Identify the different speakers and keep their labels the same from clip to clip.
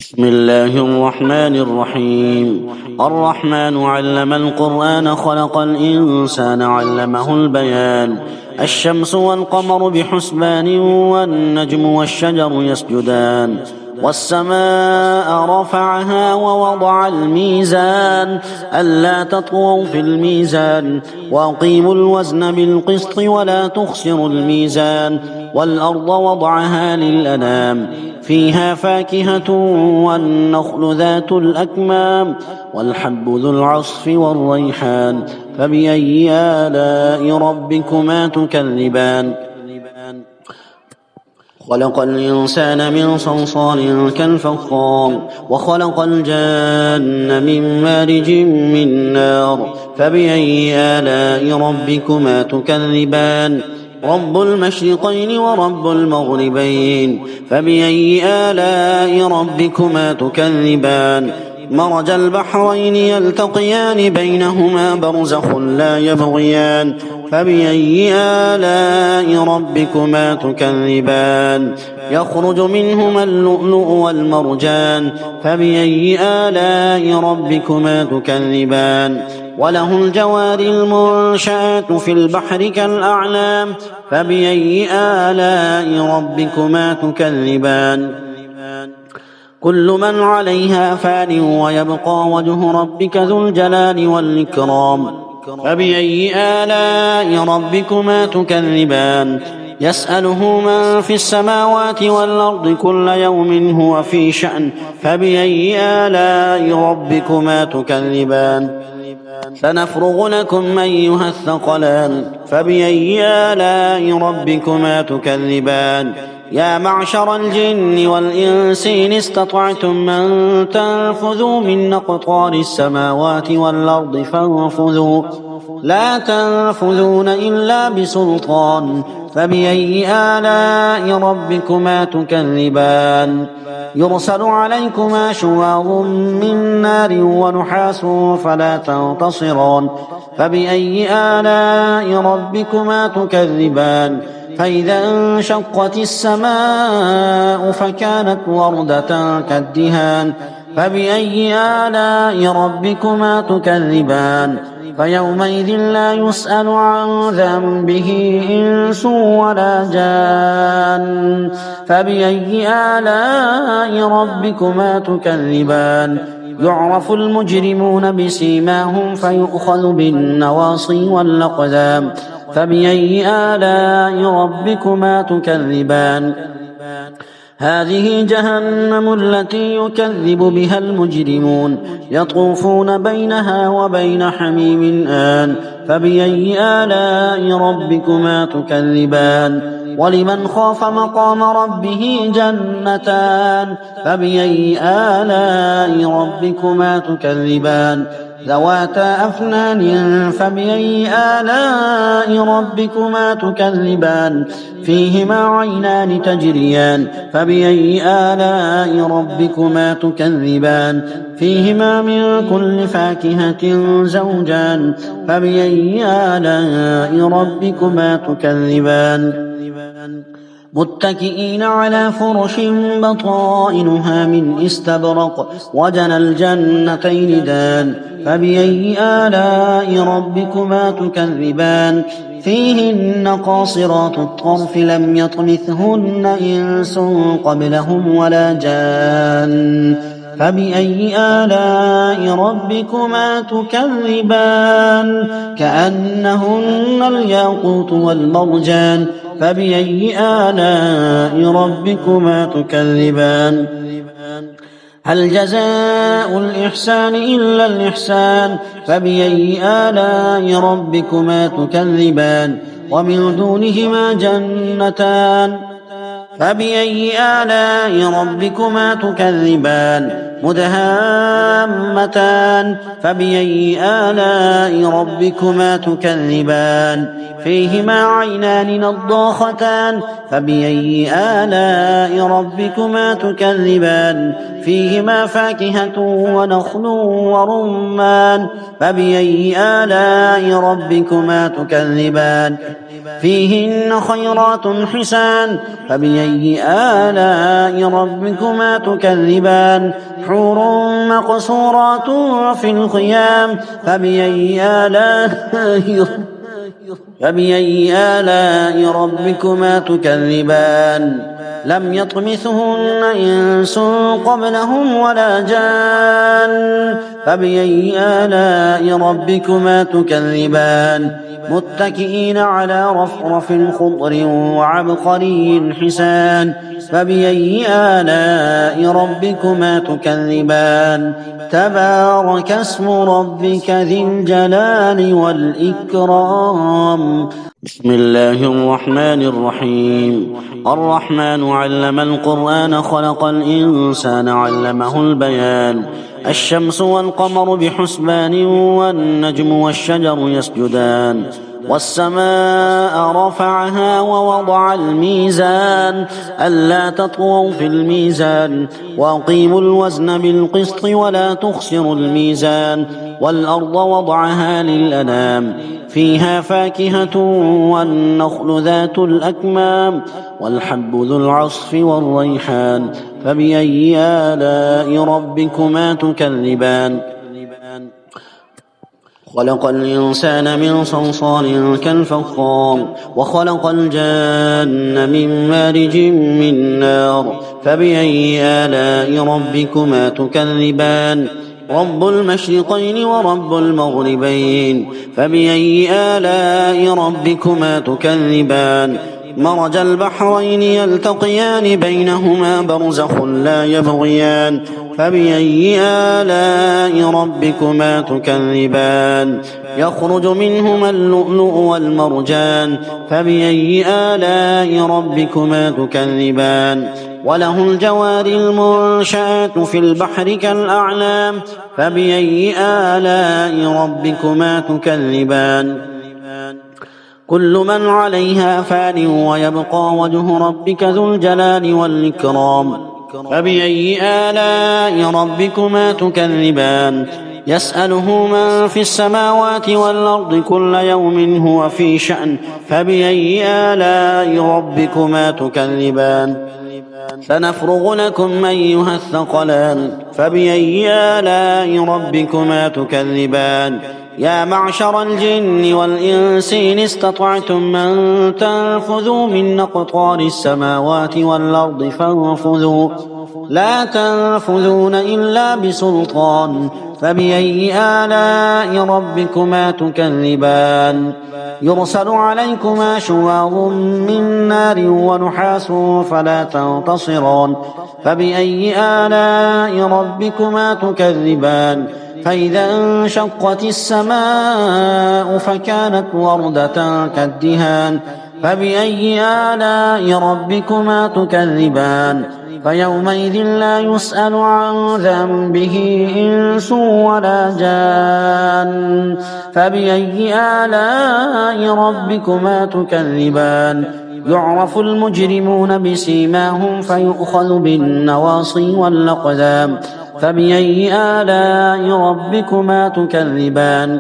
Speaker 1: بسم الله الرحمن الرحيم. الرحمن علم القرآن خلق الإنسان علمه البيان. الشمس والقمر بحسبان والنجم والشجر يسجدان. والسماء رفعها ووضع الميزان ألا تطغوا في الميزان وأقيموا الوزن بالقسط ولا تخسروا الميزان. والأرض وضعها للأنام فيها فاكهة والنخل ذات الأكمام والحب ذو العصف والريحان فبأي آلاء ربكما تكذبان. خلق الإنسان من صلصال كالفخار وخلق الجان من مارج من نار فبأي آلاء ربكما تكذبان. رب المشرقين ورب المغربين فبأي آلاء ربكما تكذبان. مرج البحرين يلتقيان بينهما برزخ لا يبغيان فبأي آلاء ربكما تكذبان. يخرج منهما اللؤلؤ والمرجان فبأي آلاء ربكما تكذبان. وله الجوار المنشآت في البحر كالأعلام فبأي آلاء ربكما تكذبان. كل من عليها فان ويبقى وجه ربك ذو الجلال والإكرام فبأي آلاء ربكما تكذبان. يسأله من في السماوات والأرض كل يوم هو في شأن فبأي آلاء ربكما تكذبان. سنفرغ لكم أيها الثقلان فبأي آلاء ربكما تكذبان. يا معشر الجن والإنس إن استطعتم أن تنفذوا من أقطار السماوات والأرض فانفذوا لا تنفذون إلا بسلطان فبأي آلاء ربكما تكذبان. يرسل عليكما شواظ من نار ونحاس فلا تنتصران فبأي آلاء ربكما تكذبان. فإذا انشقت السماء فكانت وردة كالدهان فبأي آلاء ربكما تكذبان. فيومئذ لا يسأل عن ذنبه إنس ولا جان فبأي آلاء ربكما تكذبان. يعرف المجرمون بسيماهم فيؤخذ بالنواصي والأقدام فبأي آلاء ربكما تكذبان. هذه جهنم التي يكذب بها المجرمون يطوفون بينها وبين حميم آن فبأي آلاء ربكما تكذبان. ولمن خاف مقام ربه جنتان فبأي آلاء ربكما تكذبان. ذواتا أفنان فبأي آلاء ربكما تكذبان. فيهما عينان تجريان فبأي آلاء ربكما تكذبان. فيهما من كل فاكهة زوجان فبأي آلاء ربكما تكذبان. متكئين على فرش بطائنها من استبرق وجنى الجنتين دان فبأي آلاء ربكما تكذبان. فيهن قاصرات الطرف لم يطمثهن إنس قبلهم ولا جان فبأي آلاء ربكما تكذبان. كأنهن الياقوت والمرجان فبأي آلاء ربكما تكذبان. هل جزاء الإحسان إلا الإحسان فبأي آلاء ربكما تكذبان. ومن دونهما جنتان فبأي آلاء ربكما تكذبان. مدهامتان فبأي آلاء ربكما تكذبان فيهما عينان نضاختان فبأي آلاء ربكما تكذبان فيهما فاكهة ونخل ورمان فبأي آلاء ربكما تكذبان فيهن خيرات حسان فبأي آلاء ربكما تكذبان حور مقصورات في الخيام فبأي آلاء ربكما تكذبان لم يطمثهن إنس قبلهم ولا جان فبأي آلاء ربكما تكذبان متكئين على رفرف خضر وعبقري حسان فبأي آلاء ربكما تكذبان تبارك اسم ربك ذي الجلال والإكرام بسم الله الرحمن الرحيم الرحمن علم القرآن خلق الإنسان علمه البيان الشمس والقمر بحسبان والنجم والشجر يسجدان والسماء رفعها ووضع الميزان ألا تطغوا في الميزان وأقيموا الوزن بالقسط ولا تخسروا الميزان والأرض وضعها للأنام فيها فاكهة والنخل ذات الأكمام والحب ذو العصف والريحان فبأي آلاء ربكما تكذبان خلق الإنسان من صلصال كالفخار وخلق الجان من مارج من نار فبأي آلاء ربكما تكذبان رب المشرقين ورب المغربين فبأي آلاء ربكما تكذبان مرج البحرين يلتقيان بينهما برزخ لا يبغيان فبأي آلاء ربكما تكذبان يخرج منهما اللؤلؤ والمرجان فبأي آلاء ربكما تكذبان وله الجوار المنشآت في البحر كالأعلام فبأي آلاء ربكما تكذبان كل من عليها فان ويبقى وجه ربك ذو الجلال والإكرام فبأي آلاء ربكما تكذبان يسأله من في السماوات والأرض كل يوم هو في شأن فبأي آلاء ربكما تكذبان سنفرغ لكم أيها الثقلان فبأي آلاء ربكما تكذبان يا معشر الجن والإنس إن استطعتم أن تنفذوا من أقطار السماوات والأرض فانفذوا لا تنفذون إلا بسلطان فبأي آلاء ربكما تكذبان يرسل عليكما شواظ من نار ونحاس فلا تنتصران فبأي آلاء ربكما تكذبان فإذا انشقت السماء فكانت وردة كالدهان فبأي آلاء ربكما تكذبان فيومئذ لا يسأل عن ذنبه إنس ولا جان فبأي آلاء ربكما تكذبان يعرف المجرمون بسيماهم فيؤخذ بالنواصي والأقدام فبأي آلاء ربكما تكذبان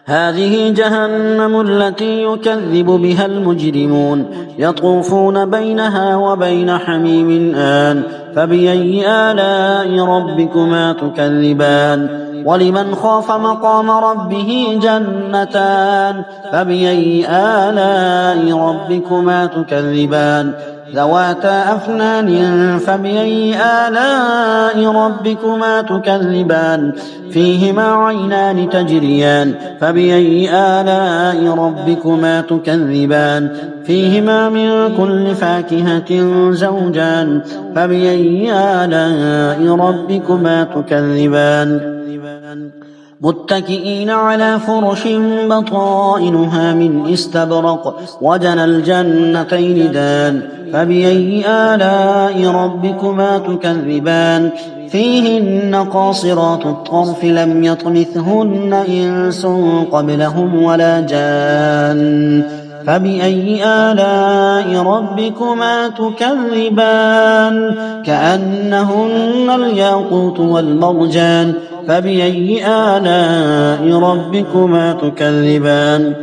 Speaker 1: هذه جهنم التي يكذب بها المجرمون يطوفون بينها وبين حميم آن فبأي آلاء ربكما تكذبان ولمن خاف مقام ربه جنتان فبأي آلاء ربكما تكذبان ذواتا أفنان فبأي آلاء ربكما تكذبان فيهما عينان تجريان فبأي آلاء ربكما تكذبان فيهما من كل فاكهة زوجان فبأي آلاء ربكما تكذبان متكئين على فرش بطائنها من استبرق وجنى الجنتين دان فبأي آلاء ربكما تكذبان فيهن قاصرات الطرف لم يطمثهن إنس قبلهم ولا جان فبأي آلاء ربكما تكذبان كأنهن الياقوت والمرجان فبأي آلاء ربكما تكذبان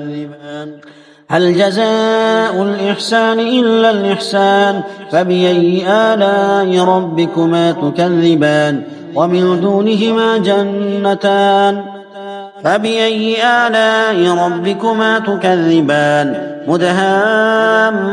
Speaker 1: هل جزاء الإحسان إلا الإحسان فبأي آلاء ربكما تكذبان ومن دونهما جنتان فبأي آلاء ربكما تكذبان مدهامتان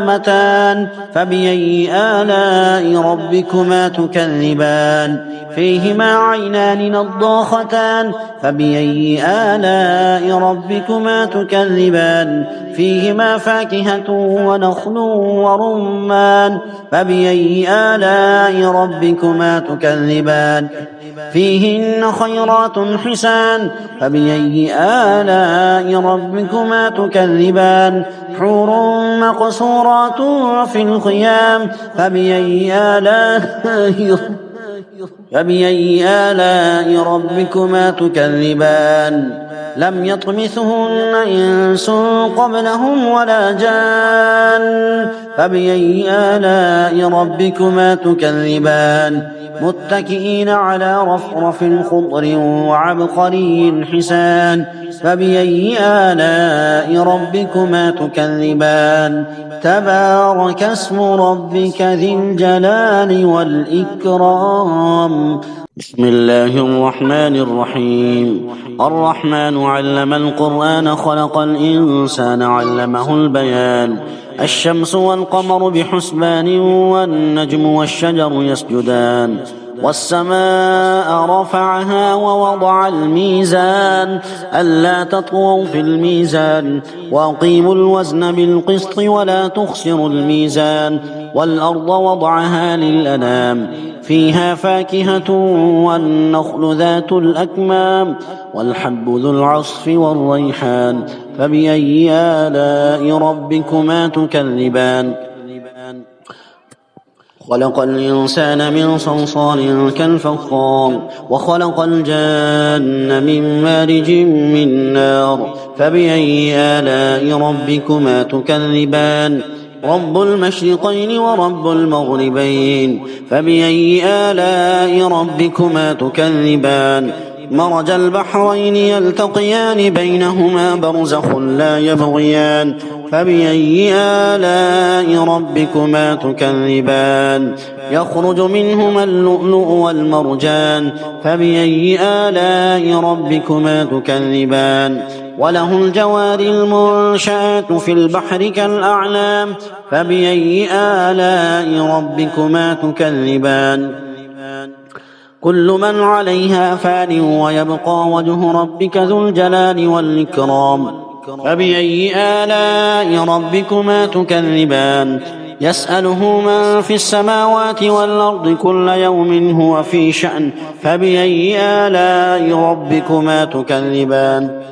Speaker 1: فبأي آلاء ربكما تكذبان فيهما عينان نضاختان فبأي آلاء ربكما تكذبان فيهما فاكهة ونخل ورمان فبأي آلاء ربكما تكذبان فيهن خيرات حسان فبأي آلاء ربكما تكذبان حور مقصورات في الخيام فبأي آلاء ربكما تكذبان لم يطمثهن إنس قبلهم ولا جان فبأي آلاء ربكما تكذبان متكئين على رفرف خضر وعبقري حسان فبأي آلاء ربكما تكذبان تبارك اسم ربك ذي الجلال والإكرام بسم الله الرحمن الرحيم الرحمن علم القرآن خلق الإنسان علمه البيان الشمس والقمر بحسبان والنجم والشجر يسجدان والسماء رفعها ووضع الميزان ألا تطغوا في الميزان وأقيموا الوزن بالقسط ولا تخسروا الميزان والأرض وضعها للأنام فيها فاكهة والنخل ذات الأكمام والحب ذو العصف والريحان فبأي آلاء ربكما تكذبان خلق الإنسان من صلصال كالفخار وخلق الجان من مارج من نار فبأي آلاء ربكما تكذبان رب المشرقين ورب المغربين فبأي آلاء ربكما تكذبان مرج البحرين يلتقيان بينهما برزخ لا يبغيان فبأي آلاء ربكما تكذبان يخرج منهما اللؤلؤ والمرجان فبأي آلاء ربكما تكذبان وله الجوار المنشآت في البحر كالأعلام فبأي آلاء ربكما تكذبان كل من عليها فان ويبقى وجه ربك ذو الجلال والإكرام فبأي آلاء ربكما تكذبان يسأله من في السماوات والأرض كل يوم هو في شأن فبأي آلاء ربكما تكذبان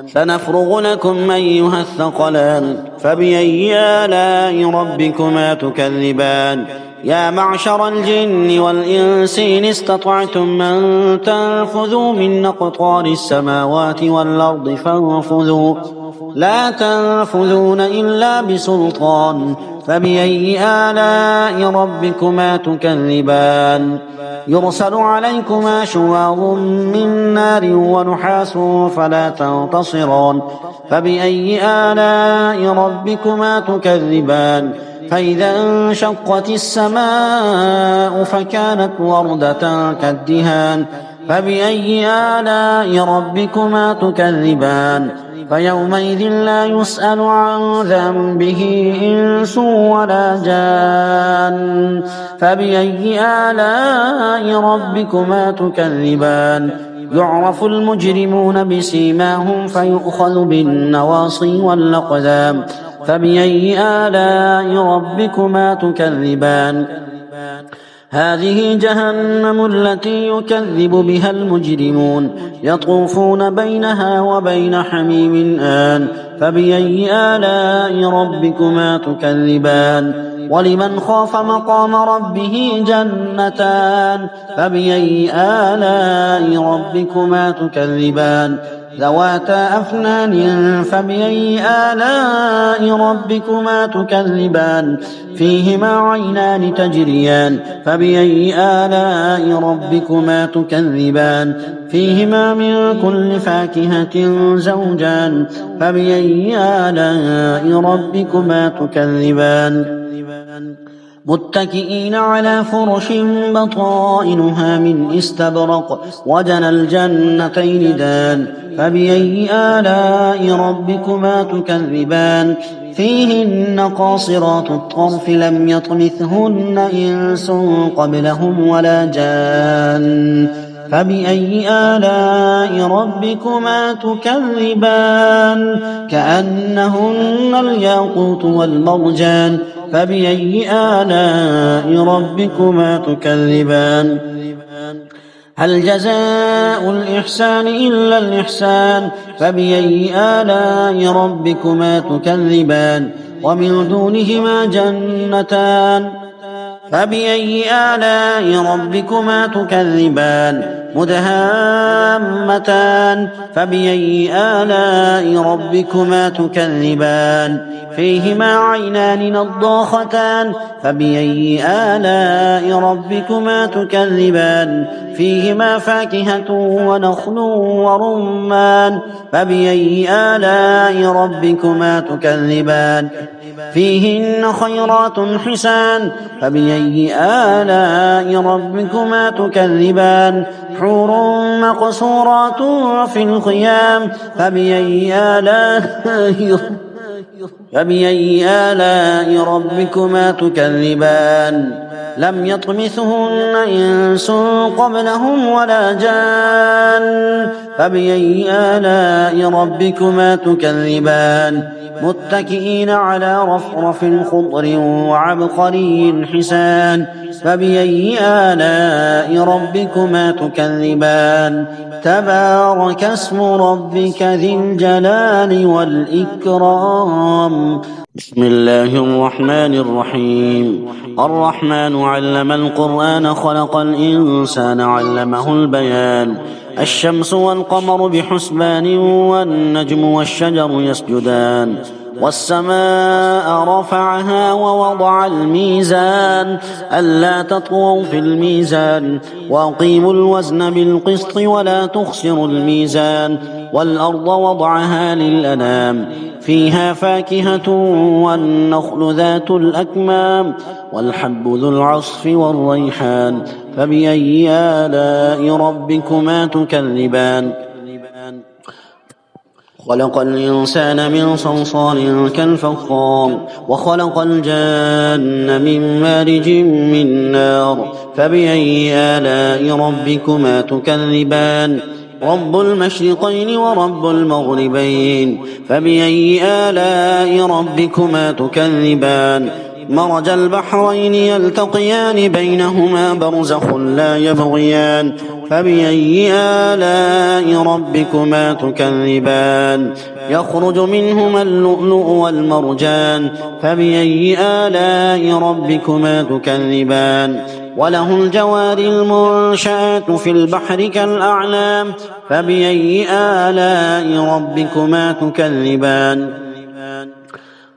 Speaker 1: سنفرغ لكم أيها الثقلان فبأي آلاء ربكما تكذبان يا معشر الجن والإنس إن استطعتم أن تنفذوا من أقطار السماوات والأرض فانفذوا لا تنفذون إلا بسلطان فبأي آلاء ربكما تكذبان يرسل عليكما شواظ من نار ونحاس فلا تنتصران فبأي آلاء ربكما تكذبان فإذا انشقت السماء فكانت وردة كالدهان فبأي آلاء ربكما تكذبان فيومئذ لا يسأل عن ذنبه إنس ولا جان فبأي آلاء ربكما تكذبان يعرف المجرمون بسيماهم فيؤخذ بالنواصي والأقدام فبأي آلاء ربكما تكذبان هذه جهنم التي يكذب بها المجرمون يطوفون بينها وبين حميم آن فبأي آلاء ربكما تكذبان ولمن خاف مقام ربه جنتان فبأي آلاء ربكما تكذبان ذواتا أفنان فبأي آلاء ربكما تكذبان فيهما عينان تجريان فبأي آلاء ربكما تكذبان فيهما من كل فاكهة زوجان فبأي آلاء ربكما تكذبان متكئين على فرش بطائنها من استبرق وجنى الجنتين دان فبأي آلاء ربكما تكذبان فيهن قاصرات الطرف لم يطمثهن إنس قبلهم ولا جان فبأي آلاء ربكما تكذبان كأنهن الياقوت والمرجان فبأي آلاء ربكما تكذبان هل جزاء الإحسان إلا الإحسان فبأي آلاء ربكما تكذبان ومن دونهما جنتان فبأي آلاء ربكما تكذبان مدهامتان فبأي آلاء ربكما تكذبان فيهما عينان نضاختان فبأي آلاء ربكما تكذبان فيهما فاكهة ونخل ورمان فبأي آلاء ربكما تكذبان فيهن خيرات حسان فبأي آلاء ربكما تكذبان حور مقصورات في الخيام فبأي آلاء ربكما تكذبان لم يطمثهن إنس قبلهم ولا جان فبأي آلاء ربكما تكذبان متكئين على رفرف خضر وعبقري حسان فبأي آلاء ربكما تكذبان تبارك اسم ربك ذي الجلال والإكرام بسم الله الرحمن الرحيم الرحمن علم القرآن خلق الإنسان علمه البيان الشمس والقمر بحسبان والنجم والشجر يسجدان والسماء رفعها ووضع الميزان ألا تطغوا في الميزان وأقيموا الوزن بالقسط ولا تخسروا الميزان والأرض وضعها للأنام فيها فاكهة والنخل ذات الأكمام والحب ذو العصف والريحان فبأي آلاء ربكما تكذبان خلق الإنسان من صلصال كالفخار وخلق الجان من مارج من نار فبأي آلاء ربكما تكذبان رب المشرقين ورب المغربين فبأي آلاء ربكما تكذبان مرج البحرين يلتقيان بينهما برزخ لا يبغيان فبأي آلاء ربكما تكذبان يخرج منهما اللؤلؤ والمرجان فبأي آلاء ربكما تكذبان وله الجوار المنشآت في البحر كالأعلام فبأي آلاء ربكما تكذبان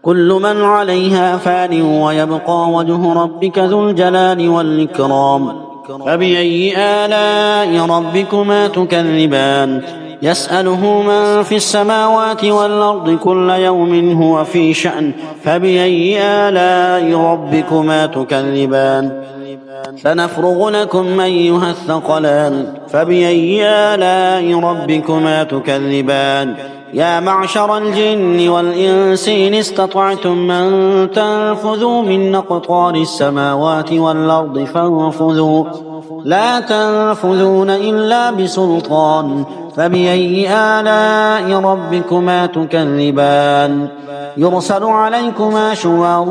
Speaker 1: كل من عليها فان ويبقى وجه ربك ذو الجلال والإكرام فبأي آلاء ربكما تكذبان يسأله من في السماوات والأرض كل يوم هو في شأن فبأي آلاء ربكما تكذبان سنفرغ لكم أيها الثقلان فبأي آلاء ربكما تكذبان يا معشر الجن والإنس إن استطعتم أن تنفذوا من أقطار السماوات والأرض لا تنفذون إلا بسلطان فبأي آلاء ربكما تكذبان يرسل عليكما شواظ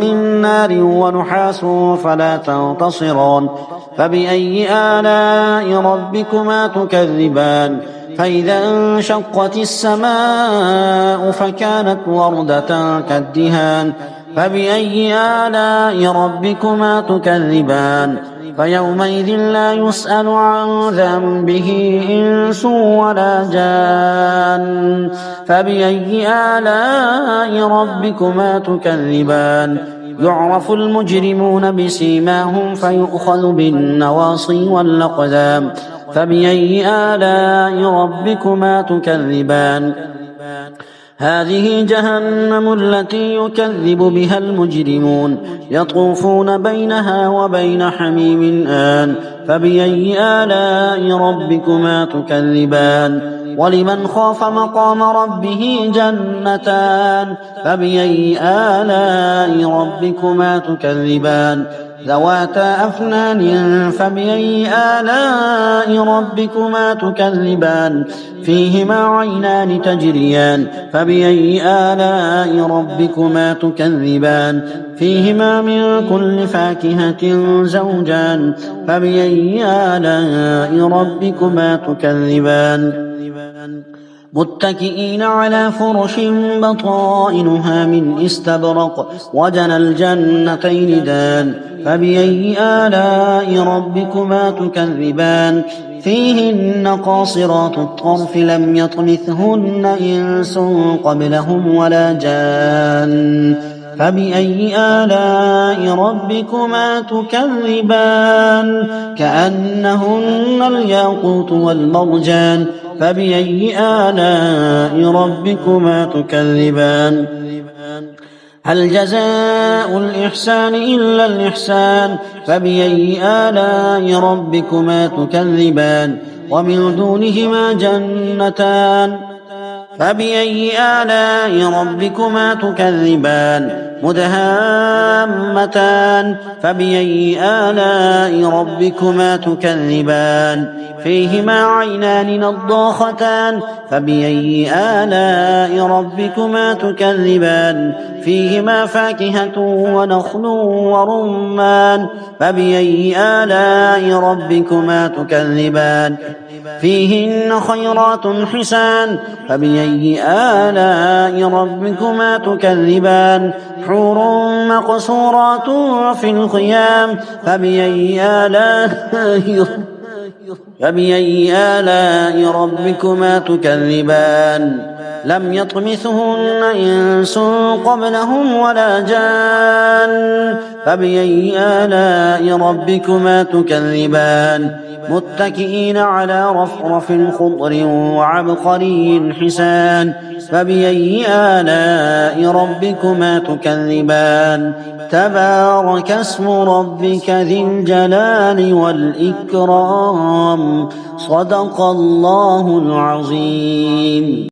Speaker 1: من نار ونحاس فلا تنتصران فبأي آلاء ربكما تكذبان فإذا انشقت السماء فكانت وردة كالدهان فبأي آلاء ربكما تكذبان فيومئذ لا يسأل عن ذنبه إنس ولا جان فبأي آلاء ربكما تكذبان يعرف المجرمون بسيماهم فيؤخذ بالنواصي والأقدام فبأي آلاء ربكما تكذبان هذه جهنم التي يكذب بها المجرمون يطوفون بينها وبين حميم آن فبأي آلاء ربكما تكذبان ولمن خاف مقام ربه جنتان فبأي آلاء ربكما تكذبان ذواتا أفنان فبأي آلاء ربكما تكذبان فيهما عينان تجريان فبأي آلاء ربكما تكذبان فيهما من كل فاكهة زوجان فبأي آلاء ربكما تكذبان متكئين على فرش بطائنها من استبرق وجنى الجنتين دان فبأي آلاء ربكما تكذبان فيهن قاصرات الطرف لم يطمثهن إنس قبلهم ولا جان فبأي آلاء ربكما تكذبان كأنهن الياقوت والمرجان فبأي آلاء ربكما تكذبان هل جزاء الإحسان إلا الإحسان فبأي آلاء ربكما تكذبان ومن دونهما جنتان فبأي آلاء ربكما تكذبان مدهامتان فبأي آلاء ربكما تكذبان فيهما عينان نضاختان فبأي آلاء ربكما تكذبان فيهما فاكهة ونخل ورمان فبأي آلاء ربكما تكذبان فيهن خيرات حسان فبأي آلاء ربكما تكذبان حور مقصورات في الخيام فبأي آلاء ربكما تكذبان لم يطمثهن إنس قبلهم ولا جان فبأي آلاء ربكما تكذبان متكئين على رفرف خضر وعبقري حسان فبأي آلاء ربكما تكذبان تبارك اسم ربك ذي الجلال والإكرام صدق الله العظيم.